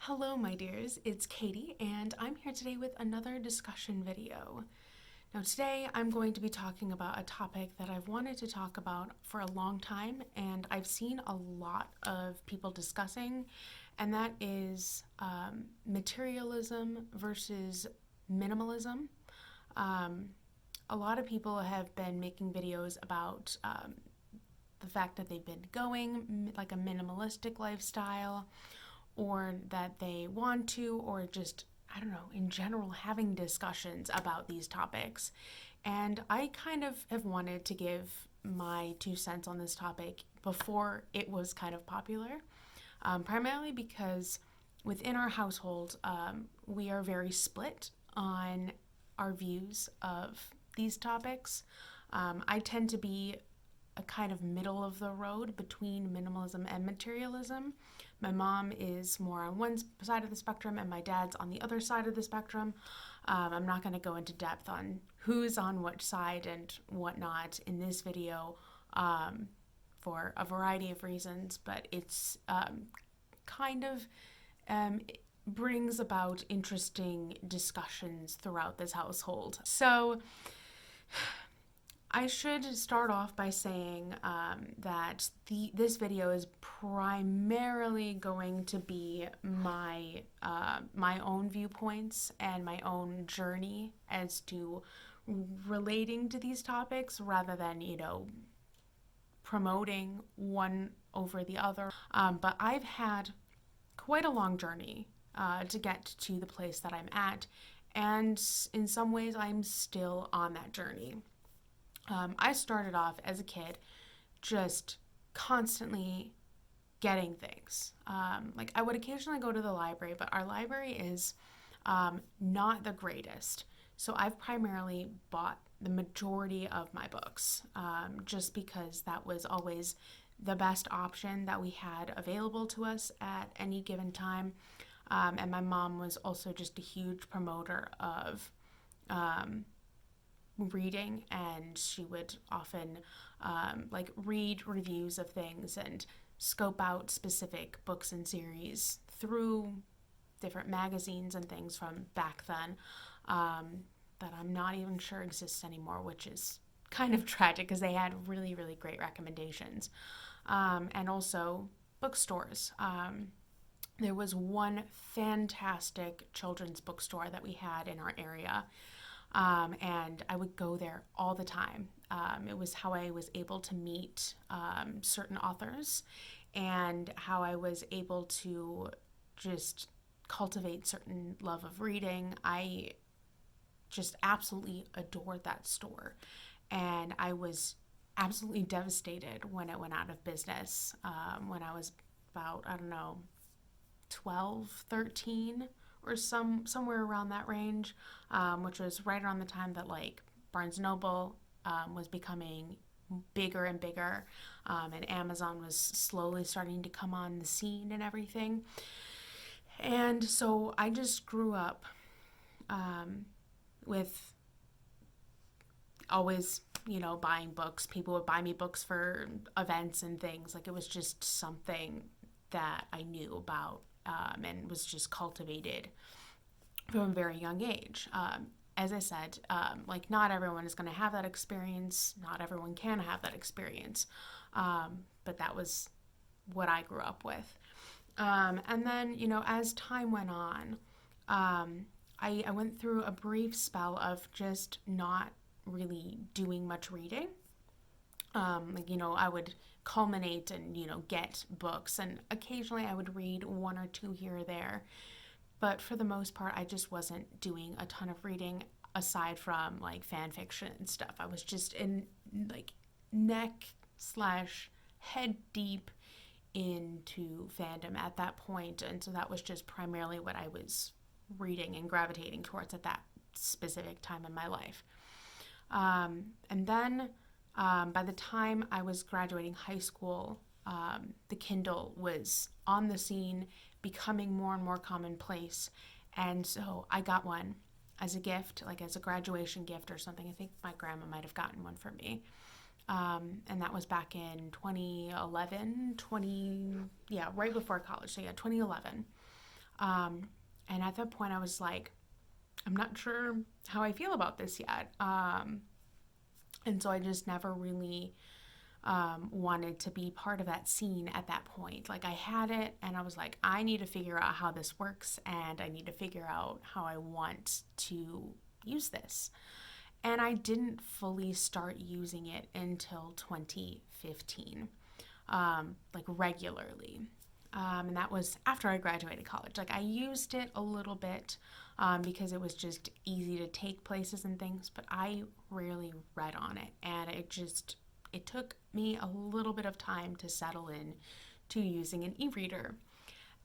Hello, my dears. It's Katie, and I'm here today with another discussion video. Now, today I'm going to be talking about a topic that I've wanted to talk about for a long time, and I've seen a lot of people discussing, and that is materialism versus minimalism. Um, a lot of people have been making videos about the fact that they've been going like a minimalistic lifestyle, or that they want to, or just, I don't know, in general, having discussions about these topics. And I kind of have wanted to give my 2 cents on this topic before it was kind of popular, primarily because within our household, we are very split on our views of these topics. I tend to be a kind of middle of the road between minimalism and materialism. My mom is more on one side of the spectrum, and my dad's on the other side of the spectrum. I'm not going to go into depth on who's on which side and whatnot in this video, for a variety of reasons, but it's kind of it brings about interesting discussions throughout this household. So I should start off by saying that this video is primarily going to be my own viewpoints and my own journey as to relating to these topics, rather than promoting one over the other. But I've had quite a long journey to get to the place that I'm at, and in some ways I'm still on that journey. I started off as a kid just constantly getting things. Like, I would occasionally go to the library, but our library is not the greatest. So I've primarily bought the majority of my books, just because that was always the best option that we had available to us at any given time. And my mom was also just a huge promoter of reading, and she would often read reviews of things and scope out specific books and series through different magazines and things from back then, that I'm not even sure exist anymore, which is kind of tragic because they had really, really great recommendations. And also bookstores. There was one fantastic children's bookstore that we had in our area, and I would go there all the time. It was how I was able to meet certain authors, and how I was able to just cultivate certain love of reading. I just absolutely adored that store, and I was absolutely devastated when it went out of business, when I was about, I don't know, 12, 13, or somewhere around that range, which was right around the time that Barnes Noble was becoming bigger and bigger, and Amazon was slowly starting to come on the scene and everything. And so I just grew up with always, buying books. People would buy me books for events and things. Like, it was just something that I knew about, and was just cultivated from a very young age. As I said, not everyone is going to have that experience. Not everyone can have that experience. But that was what I grew up with. And then, as time went on, I went through a brief spell of just not really doing much reading. I would culminate and, get books, and occasionally I would read one or two here or there. But for the most part, I just wasn't doing a ton of reading aside from fan fiction and stuff. I was just in neck slash head deep into fandom at that point. And so that was just primarily what I was reading and gravitating towards at that specific time in my life. And then by the time I was graduating high school, the Kindle was on the scene, becoming more and more commonplace. And so I got one as a gift, as a graduation gift or something. I think my grandma might have gotten one for me. And that was back in 2011, right before college. So yeah, 2011. And at that point, I was like, I'm not sure how I feel about this yet. And so I just never really wanted to be part of that scene at that point. Like, I had it, and I was like, I need to figure out how this works, and I need to figure out how I want to use this. And I didn't fully start using it until 2015, like regularly. And that was after I graduated college. Like, I used it a little bit because it was just easy to take places and things, but I rarely read on it. And it took me a little bit of time to settle in to using an e-reader.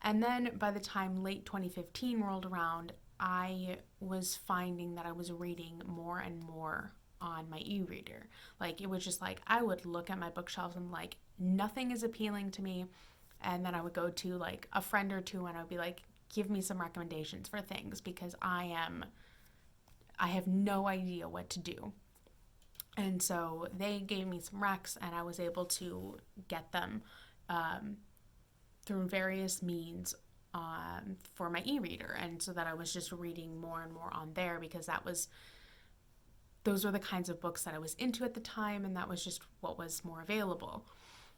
And then by the time late 2015 rolled around, I was finding that I was reading more and more on my e-reader. Like, it was just like I would look at my bookshelves and like nothing is appealing to me, and then I would go to like a friend or two and I would be like, give me some recommendations for things because I have no idea what to do. And so they gave me some recs, and I was able to get them through various means for my e-reader, and so that I was just reading more and more on there because those were the kinds of books that I was into at the time, and that was just what was more available.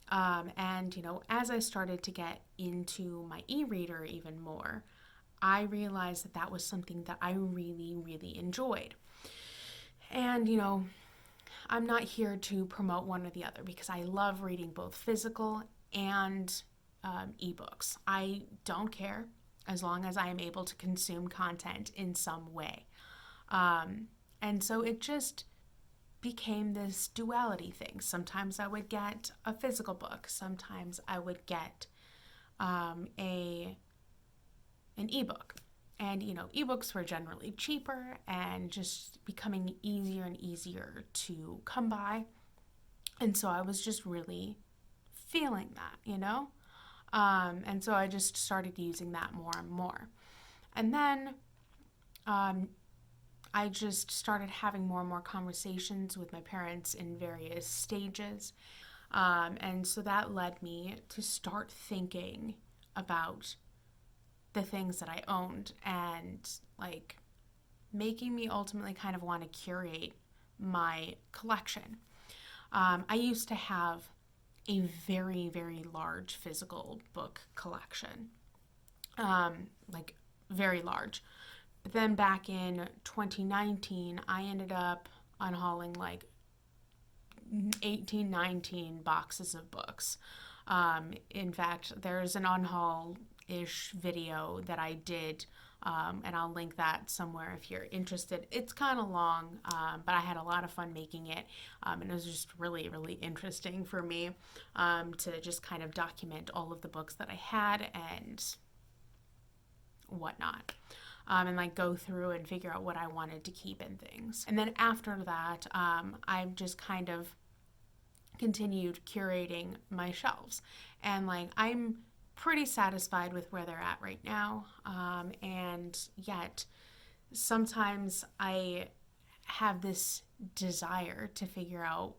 And as I started to get into my e-reader even more, I realized that that was something that I really, really enjoyed. And I'm not here to promote one or the other because I love reading both physical and ebooks. I don't care as long as I am able to consume content in some way. And so it just became this duality thing. Sometimes I would get a physical book. Sometimes I would get an ebook. And, ebooks were generally cheaper and just becoming easier and easier to come by. And so I was just really feeling that. And so I just started using that more and more. And then I just started having more and more conversations with my parents in various stages. And so that led me to start thinking about the things that I owned and like making me ultimately kind of want to curate my collection. I used to have a very, very large physical book collection, like very large. But then back in 2019, I ended up unhauling like 18, 19 boxes of books. In fact, there's an unhaul-ish video that I did, and I'll link that somewhere if you're interested. It's kind of long, but I had a lot of fun making it, and it was just really, really interesting for me to just kind of document all of the books that I had and whatnot. And like go through and figure out what I wanted to keep and things. And then after that, I've just kind of continued curating my shelves. And like I'm pretty satisfied with where they're at right now. And yet sometimes I have this desire to figure out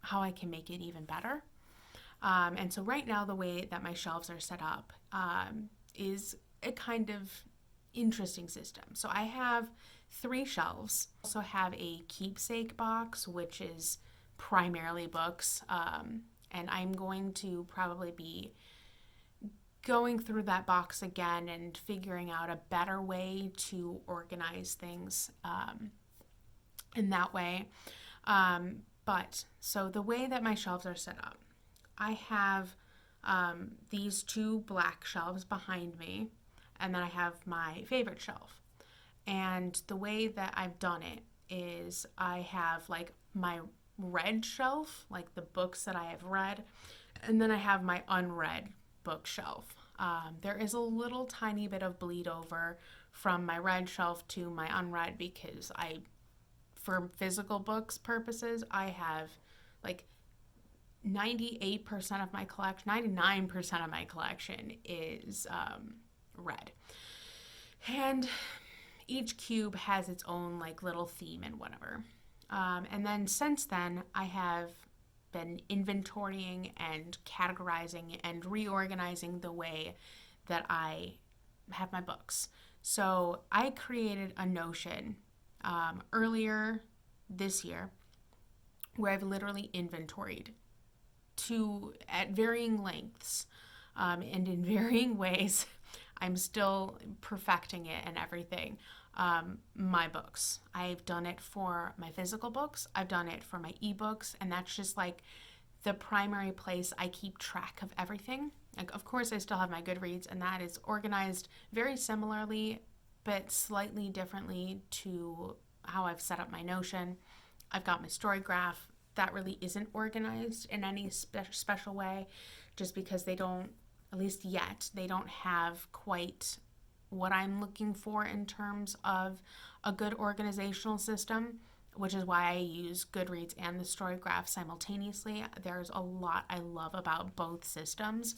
how I can make it even better. And so right now the way that my shelves are set up is a kind of interesting system. So I have 3 shelves. I also have a keepsake box, which is primarily books. And I'm going to probably be going through that box again and figuring out a better way to organize things in that way. But so the way that my shelves are set up, I have these 2 black shelves behind me, and then I have my favorite shelf. And the way that I've done it is I have like my read shelf, like the books that I have read, and then I have my unread bookshelf. There is a little tiny bit of bleed over from my read shelf to my unread because for physical books purposes, I have like 98% of my collection, 99% of my collection is read. And each cube has its own like little theme and whatever. And then since then, I have been inventorying and categorizing and reorganizing the way that I have my books. So I created a Notion earlier this year where I've literally inventoried at varying lengths and in varying ways. I'm still perfecting it and everything. My books. I've done it for my physical books. I've done it for my ebooks, and that's just like the primary place I keep track of everything. Like, of course, I still have my Goodreads, and that is organized very similarly, but slightly differently to how I've set up my Notion. I've got my story graph. That really isn't organized in any special way, just because they don't, at least yet, they don't have quite what I'm looking for in terms of a good organizational system, which is why I use Goodreads and the story graph simultaneously. There's a lot I love about both systems.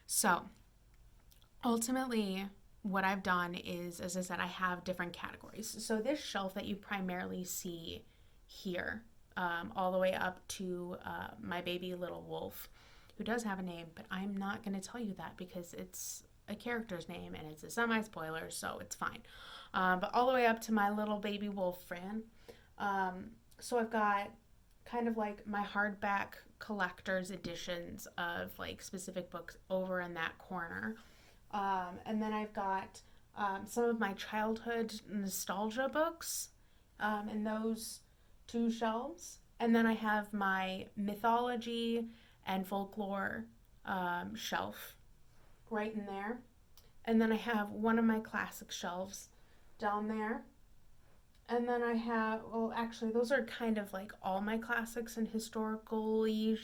So ultimately, what I've done is, as I said, I have different categories. So this shelf that you primarily see here, all the way up to my baby little wolf, who does have a name, but I'm not going to tell you that because it's a character's name and it's a semi-spoiler, so it's fine. But all the way up to my little baby wolf, Fran. So I've got kind of like my hardback collector's editions of like specific books over in that corner. And then I've got some of my childhood nostalgia books in those two shelves. And then I have my mythology and folklore shelf right in there. And then I have one of my classic shelves down there. And then I have, well, actually, those are kind of like all my classics and historically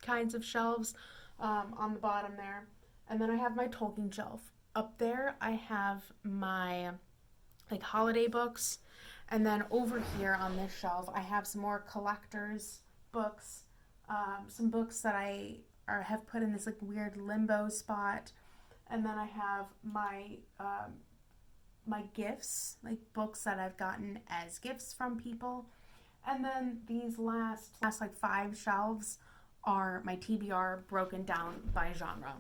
kinds of shelves on the bottom there. And then I have my Tolkien shelf. Up there, I have my like holiday books. And then over here on this shelf, I have some more collector's books. Some books that I have put in this like weird limbo spot. And then I have my my gifts, like books that I've gotten as gifts from people. And then these last like 5 shelves are my TBR broken down by genre.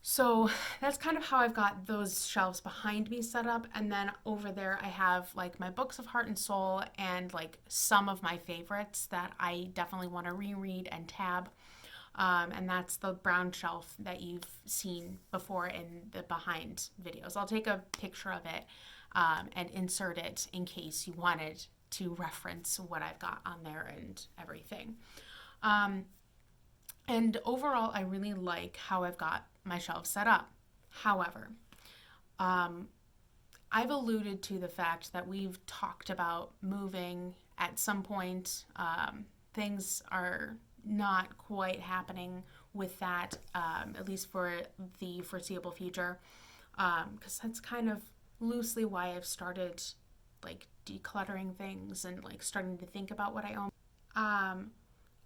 So that's kind of how I've got those shelves behind me set up. And then over there I have like my books of heart and soul and like some of my favorites that I definitely want to reread and tab. And that's the brown shelf that you've seen before in the behind videos. I'll take a picture of it and insert it in case you wanted to reference what I've got on there and everything. And overall, I really like how I've got my shelves set up. However, I've alluded to the fact that we've talked about moving at some point. Things are not quite happening with that, at least for the foreseeable future, because that's kind of loosely why I've started like decluttering things and like starting to think about what I own.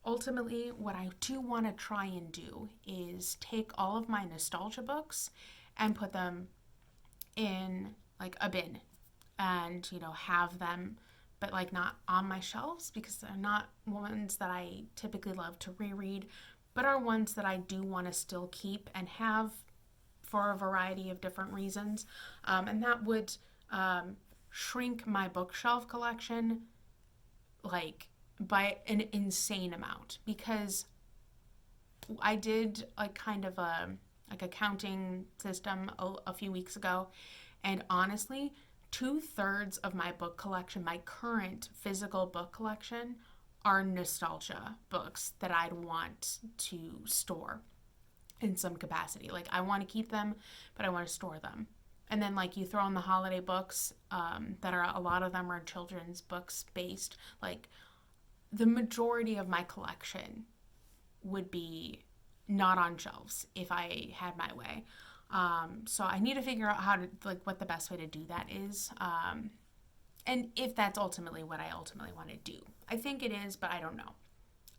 Ultimately, what I do want to try and do is take all of my nostalgia books and put them in like a bin and, you know, have them, but like not on my shelves because they're not ones that I typically love to reread, but are ones that I do want to still keep and have for a variety of different reasons. And that would shrink my bookshelf collection like by an insane amount, because I did like kind of a counting system a few weeks ago, and honestly 2/3 of my book collection, my current physical book collection, are nostalgia books that I'd want to store in some capacity. Like I want to keep them, but I want to store them. And then like you throw in the holiday books that are, a lot of them are children's books based, like the majority of my collection would be not on shelves if I had my way. So I need to figure out how to, like, what the best way to do that is. And if that's ultimately what I ultimately want to do. I think it is, but I don't know.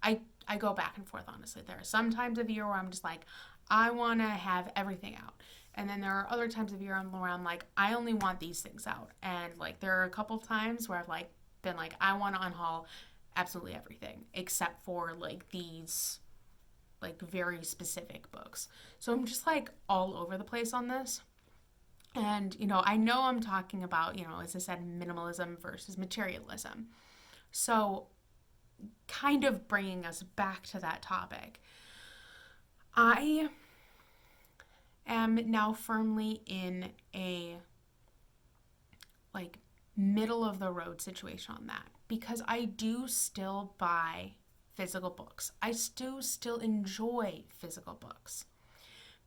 I go back and forth, honestly. There are some times of year where I'm just like, I want to have everything out. And then there are other times of year where I'm like, I only want these things out. And like, there are a couple times where I've like been like, I want to unhaul absolutely everything except for like these like very specific books. So I'm just like all over the place on this. And, I know I'm talking about, as I said, minimalism versus materialism. So, kind of bringing us back to that topic, I am now firmly in a like middle of the road situation on that because I do still buy physical books. I still enjoy physical books.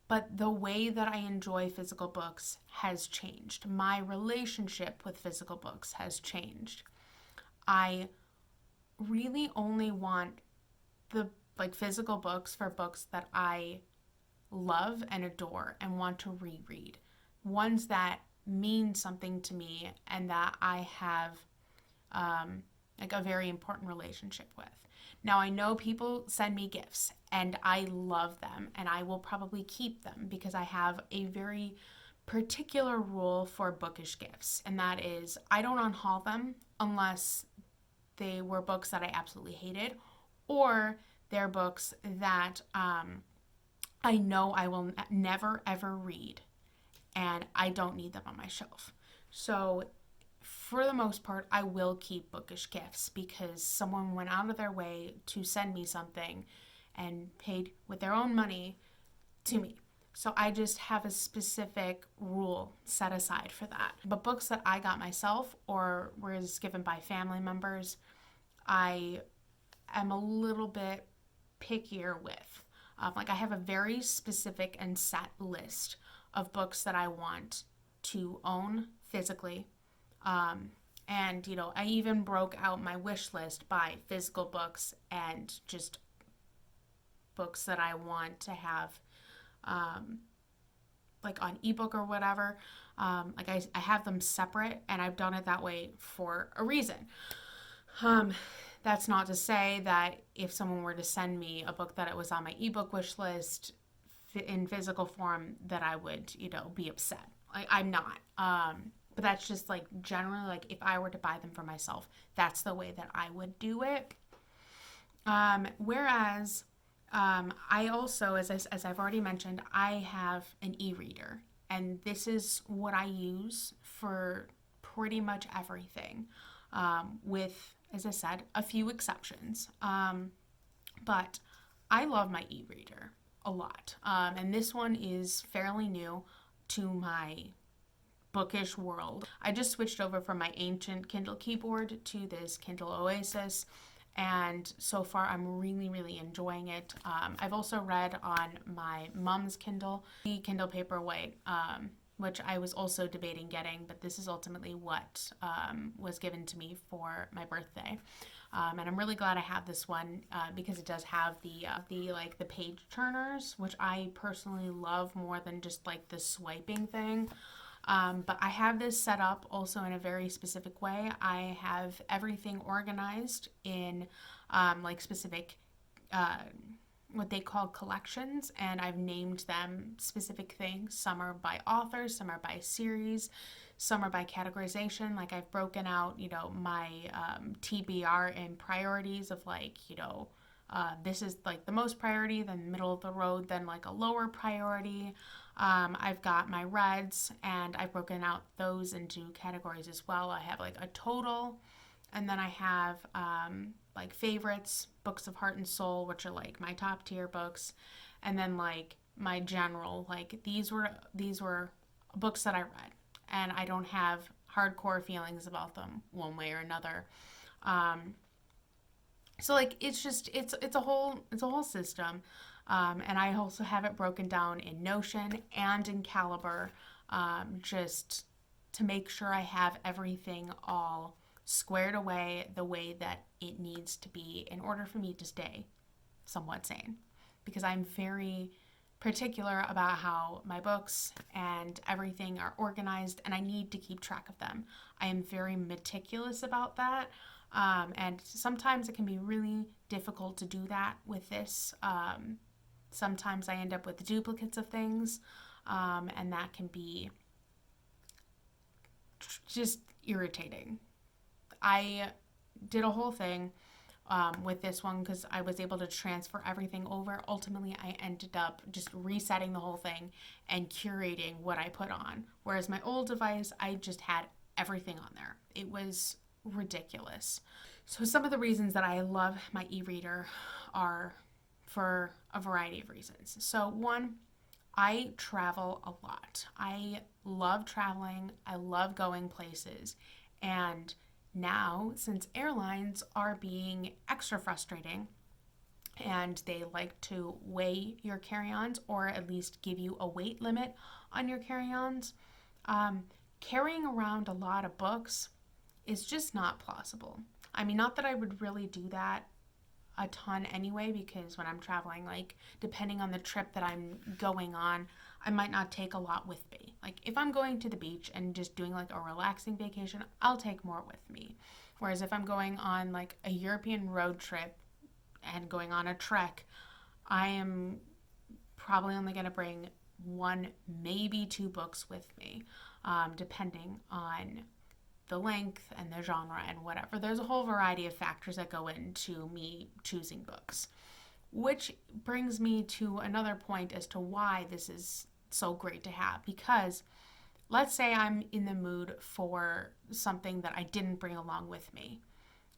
But the way that I enjoy physical books has changed. My relationship with physical books has changed. I really only want the physical books for books that I love and adore and want to reread. Ones that mean something to me and that I have a very important relationship with. Now, I know people send me gifts and I love them and I will probably keep them because I have a very particular rule for bookish gifts, and that is I don't unhaul them unless they were books that I absolutely hated or they're books that I know I will never ever read and I don't need them on my shelf. So for the most part, I will keep bookish gifts because someone went out of their way to send me something and paid with their own money to me. So I just have a specific rule set aside for that. But books that I got myself or was given by family members, I am a little bit pickier with. I have a very specific and set list of books that I want to own physically. And, I even broke out my wish list by physical books and just books that I want to have, on ebook or whatever. I have them separate and I've done it that way for a reason. That's not to say that if someone were to send me a book that it was on my ebook wish list in physical form that I would, be upset. I'm not. But that's just generally if I were to buy them for myself, that's the way that I would do it. Whereas I also, as I've already mentioned, I have an e-reader, and this is what I use for pretty much everything, with, as I said, a few exceptions. But I love my e-reader a lot, and this one is fairly new to my bookish world. I just switched over from my ancient Kindle keyboard to this Kindle Oasis, and so far I'm really, really enjoying it. I've also read on my mom's Kindle, the Kindle Paperwhite, which I was also debating getting, but this is ultimately what was given to me for my birthday. And I'm really glad I have this one because it does have the page turners, which I personally love more than just the swiping thing. But I have this set up also in a very specific way. I have everything organized in specific what they call collections, and I've named them specific things. Some are by authors, some are by series, some are by categorization. I've broken out, my TBR in priorities of this is the most priority, then middle of the road, then a lower priority. I've got my reds, and I've broken out those into categories as well. I have a total, and then I have favorites, books of heart and soul, which are my top tier books, and then my general, these were books that I read, and I don't have hardcore feelings about them one way or another. So it's a whole system. And I also have it broken down in Notion and in Caliber, just to make sure I have everything all squared away the way that it needs to be in order for me to stay somewhat sane. Because I'm very particular about how my books and everything are organized, and I need to keep track of them. I am very meticulous about that. And sometimes it can be really difficult to do that with this. Sometimes I end up with duplicates of things, and that can be just irritating. I did a whole thing with this one because I was able to transfer everything over. Ultimately, I ended up just resetting the whole thing and curating what I put on. Whereas my old device, I just had everything on there. It was ridiculous. So some of the reasons that I love my e-reader are for a variety of reasons. So one, I travel a lot. I love traveling. I love going places. And now, since airlines are being extra frustrating and they like to weigh your carry-ons or at least give you a weight limit on your carry-ons, carrying around a lot of books is just not plausible. I mean, not that I would really do that a ton anyway, because when I'm traveling, like depending on the trip that I'm going on, I might not take a lot with me. Like if I'm going to the beach and just doing like a relaxing vacation, I'll take more with me. Whereas if I'm going on like a European road trip and going on a trek, I am probably only going to bring one, maybe two books with me, depending on the length and the genre and whatever. There's a whole variety of factors that go into me choosing books, which brings me to another point as to why this is so great to have. Because let's say I'm in the mood for something that I didn't bring along with me,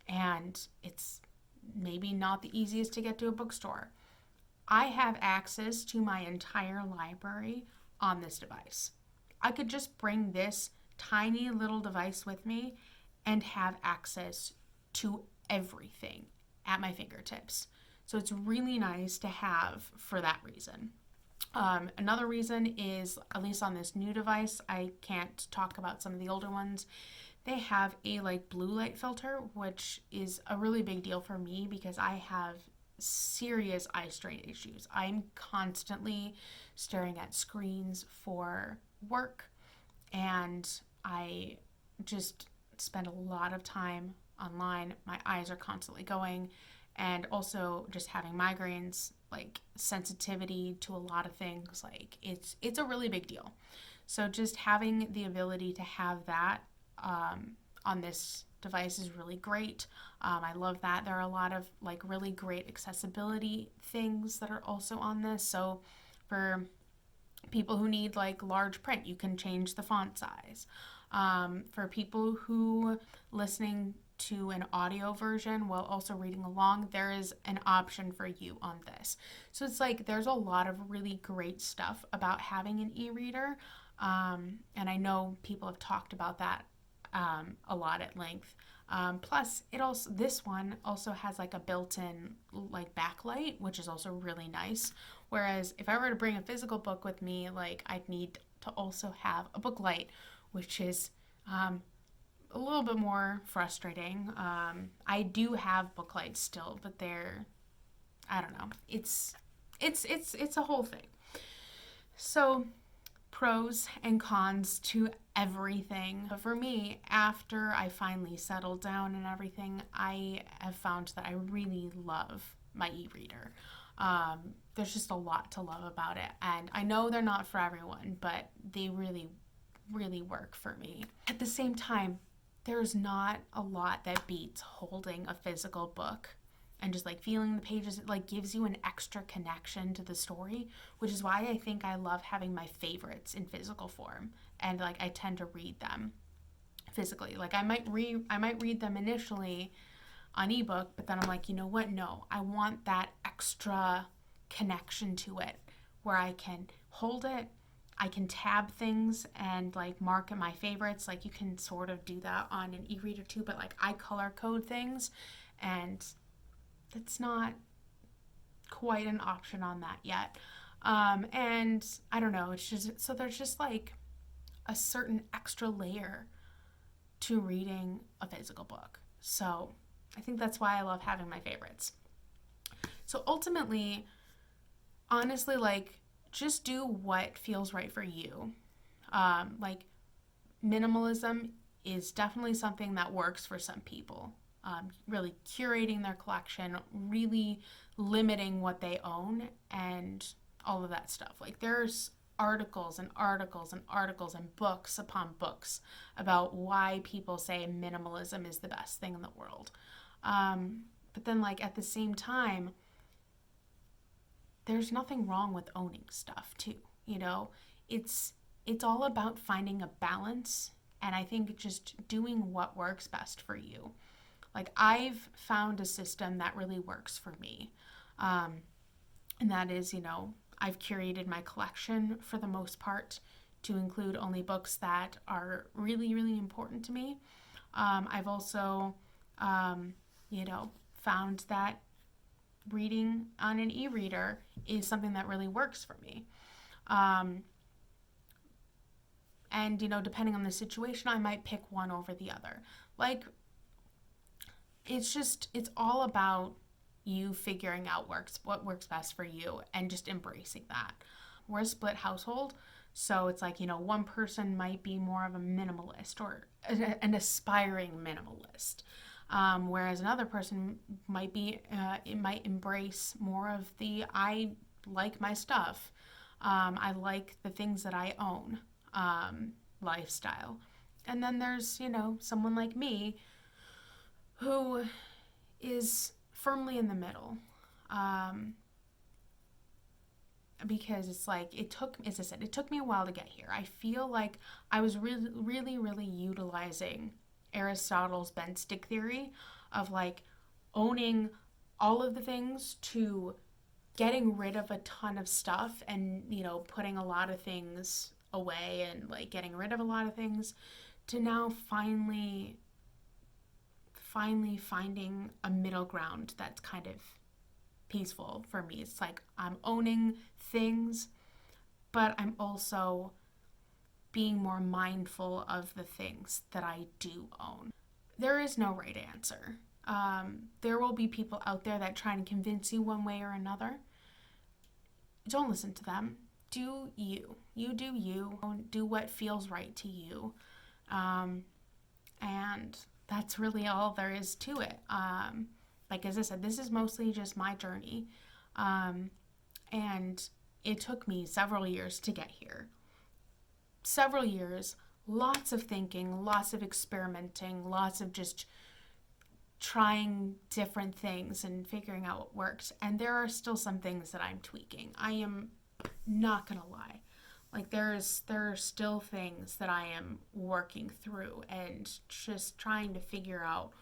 and it's maybe not the easiest to get to a bookstore. I have access to my entire library on this device. I could just bring this tiny little device with me and have access to everything at my fingertips. So it's really nice to have for that reason. Another reason is, at least on this new device, I can't talk about some of the older ones, they have a like blue light filter, which is a really big deal for me because I have serious eye strain issues. I'm constantly staring at screens for work, and I just spend a lot of time online. My eyes are constantly going, and also just having migraines, like sensitivity to a lot of things, like it's a really big deal. So just having the ability to have that on this device is really great. I love that. There are a lot of like really great accessibility things that are also on this. So for people who need like large print, you can change the font size. For people who listening to an audio version while also reading along, there is an option for you on this. So it's like there's a lot of really great stuff about having an e-reader, and I know people have talked about that a lot at length. Plus, this one also has like a built-in like backlight, which is also really nice. Whereas if I were to bring a physical book with me, like I'd need to also have a book light, which is a little bit more frustrating. I do have book lights still, but I don't know. It's a whole thing. So pros and cons to everything. But for me, after I finally settled down and everything, I have found that I really love my e-reader. There's just a lot to love about it. And I know they're not for everyone, but they really, really work for me. At the same time, there's not a lot that beats holding a physical book and just like feeling the pages. It like gives you an extra connection to the story, which is why I think I love having my favorites in physical form, and like I tend to read them physically. Like I might read them initially on ebook, but then I'm like, you know what? No, I want that extra connection to it where I can hold it, I can tab things and like mark my favorites. Like you can sort of do that on an e-reader too, but like I color code things, and it's not quite an option on that yet. And I don't know, it's just, so there's just like a certain extra layer to reading a physical book. So I think that's why I love having my favorites. So ultimately, honestly, like just do what feels right for you. Like minimalism is definitely something that works for some people. Really curating their collection, really limiting what they own, and all of that stuff. Like there's articles and articles and articles and books upon books about why people say minimalism is the best thing in the world. But then, like, at the same time, there's nothing wrong with owning stuff too, you know? It's all about finding a balance, and I think just doing what works best for you. Like, I've found a system that really works for me. And that is, I've curated my collection for the most part to include only books that are really, really important to me. I've also, found that reading on an e-reader is something that really works for me. And, depending on the situation, I might pick one over the other. Like, it's all about you figuring out what works best for you and just embracing that. We're a split household, so it's like, one person might be more of a minimalist or an aspiring minimalist, whereas another person might embrace more of the I like my stuff, I like the things that I own lifestyle. And then there's, someone like me who is firmly in the middle. Because it's like, as I said, it took me a while to get here. I feel like I was really, really, really utilizing Aristotle's bent stick theory of like owning all of the things to getting rid of a ton of stuff and, putting a lot of things away and like getting rid of a lot of things to now finally finding a middle ground that's kind of peaceful for me. It's like I'm owning things, but I'm also being more mindful of the things that I do own. There is no right answer. There will be people out there that try and convince you one way or another. Don't listen to them. Do you. You do you. Do what feels right to you. And that's really all there is to it. Like, as I said, this is mostly just my journey. And it took me several years to get here. Several years, lots of thinking, lots of experimenting, lots of just trying different things and figuring out what works. And there are still some things that I'm tweaking. I am not gonna lie. Like, there are still things that I am working through and just trying to figure out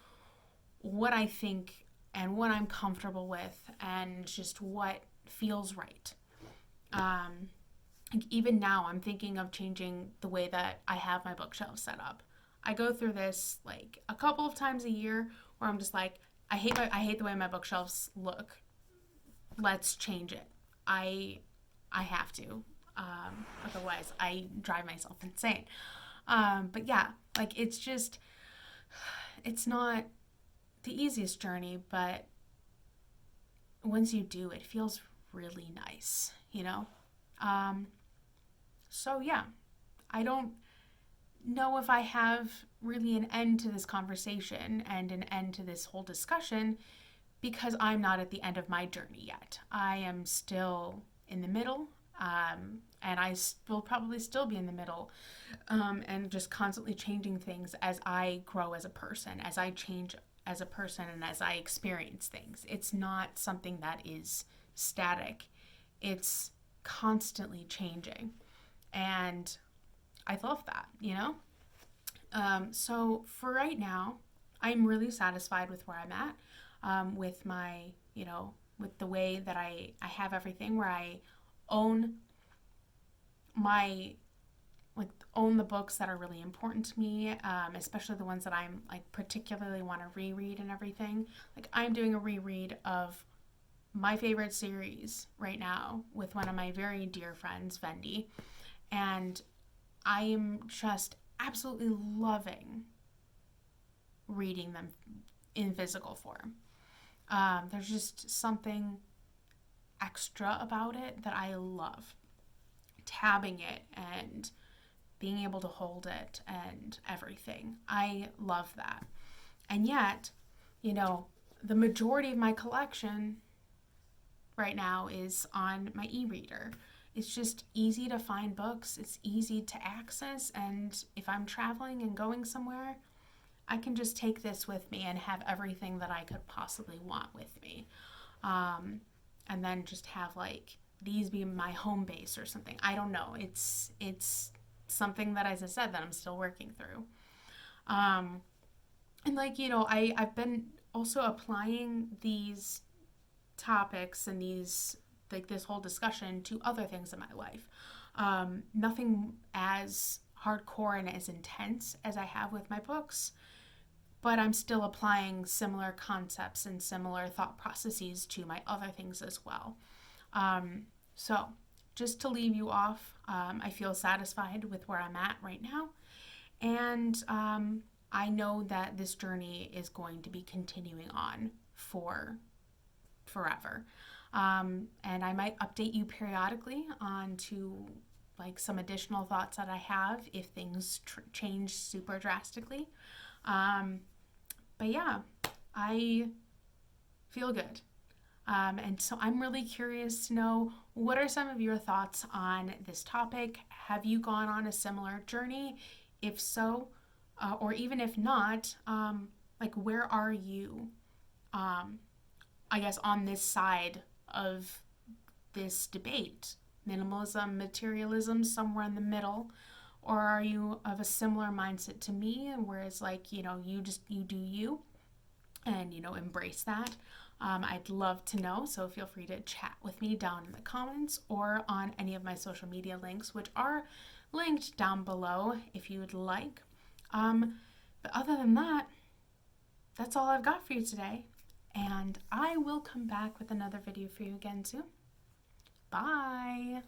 what I think and what I'm comfortable with and just what feels right. Even now, I'm thinking of changing the way that I have my bookshelf set up. I go through this like a couple of times a year where I'm just like, I hate the way my bookshelves look. Let's change it. I have to. Otherwise, I drive myself insane. But yeah, like it's not the easiest journey, but once you do, it feels really nice, So yeah, I don't know if I have really an end to this conversation and an end to this whole discussion because I'm not at the end of my journey yet. I am still in the middle, and I will probably still be in the middle, and just constantly changing things as I grow as a person, as I change as a person, and as I experience things. It's not something that is static. It's constantly changing. And I love that, So for right now, I'm really satisfied with where I'm at, with my, with the way that I have everything, where I own own the books that are really important to me, especially the ones that I'm like particularly want to reread and everything. Like, I'm doing a reread of my favorite series right now with one of my very dear friends, Vendi, and I am just absolutely loving reading them in physical form. There's just something extra about it that I love. Tabbing it and being able to hold it and everything. I love that. And yet, the majority of my collection right now is on my e-reader. It's just easy to find books. It's easy to access. And if I'm traveling and going somewhere, I can just take this with me and have everything that I could possibly want with me. And then just have like these be my home base or something. I don't know. It's something that, as I said, that I'm still working through. And like, I've been also applying these topics and these, like this whole discussion to other things in my life. Nothing as hardcore and as intense as I have with my books, but I'm still applying similar concepts and similar thought processes to my other things as well. So just to leave you off, I feel satisfied with where I'm at right now. And I know that this journey is going to be continuing on for forever. And I might update you periodically on to like some additional thoughts that I have if things change super drastically. But yeah, I feel good. And so I'm really curious to know, what are some of your thoughts on this topic? Have you gone on a similar journey? If so, or even if not, like where are you, I guess, on this side of this debate? Minimalism, materialism, somewhere in the middle? Or are you of a similar mindset to me, where it's like, you do you, and, embrace that? I'd love to know, so feel free to chat with me down in the comments or on any of my social media links, which are linked down below if you would like. But other than that, that's all I've got for you today, and I will come back with another video for you again soon. Bye!